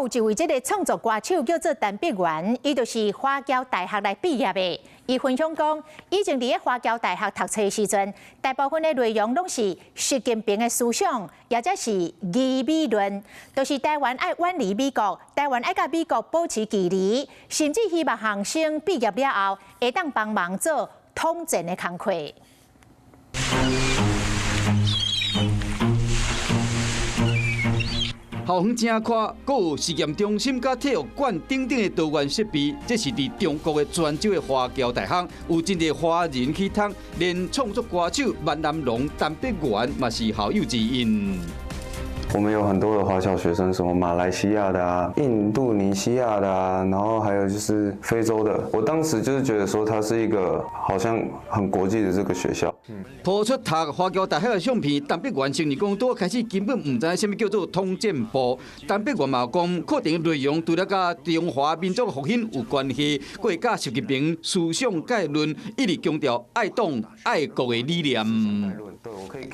有一位这个创作歌手叫做陈碧元，伊就是华侨大学来毕业的。伊分享讲，以前伫咧华侨大学读册的时阵，大部分的内容拢是习近平的思想，或者是义美论，就是台湾爱远离美国，台湾爱甲美国保持距离，甚至希望学生毕业了后会当帮忙做统战的工课。 校园正宽，阁有实验中心、甲体育馆等等的多元设备，这是伫中国的泉州的华侨大学，有真侪华人去读，连创作歌手万南龙、陈碧元嘛是校友之一。 我们有很多的华侨学生，什么马来西亚的啊、印度尼西亚的啊，然后还有就是非洲的。我当时就是觉得说，它是一个好像很国际的这个学校。播出读华侨大学的相片，陈碧元承认讲，拄开始根本唔知什么叫做统战部。陈碧元嘛讲，课程内容除了甲中华民族复兴有关系，佫会甲习近平思想概论，一直强调爱党爱国的理念。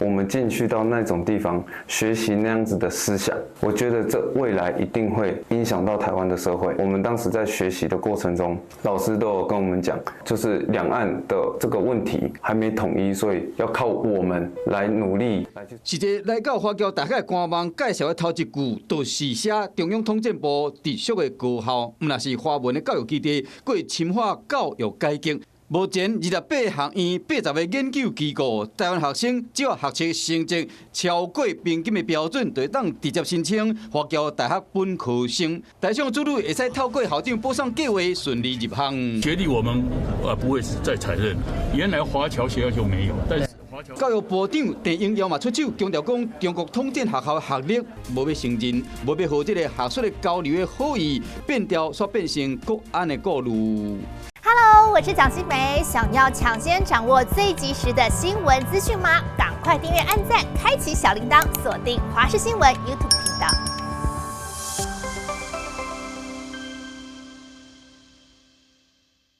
我们进去到那种地方学习那样子的思想，我觉得这未来一定会影响到台湾的社会。我们当时在学习的过程中，老师都有跟我们讲，就是两岸的这个问题还没统一，所以要靠我们来努力。是一个来到华侨大学的官网介绍的头一句，就是写中央统战部直属的高校，毋若是华文的教育基地，佫会深化教育改革。 目前28学院、80个研究机构，台湾学生只要学习成绩超过平均的标准，就会当直接申请华侨大学本科生。台上子女会使透过校长补上计划顺利入学。学历我们不会再承认，原来华侨学校就没有，但是。 教育部长陈英耀嘛出手强调讲，中国统战学校学历无要承认，无要和这个学术的交流的好意变调，煞变成国安的顾虑。 Hello， 我是蒋欣梅。想要抢先掌握最及时的新闻资讯吗？赶快订阅、按赞、开启小铃铛，锁定华视新闻 YouTube 频道。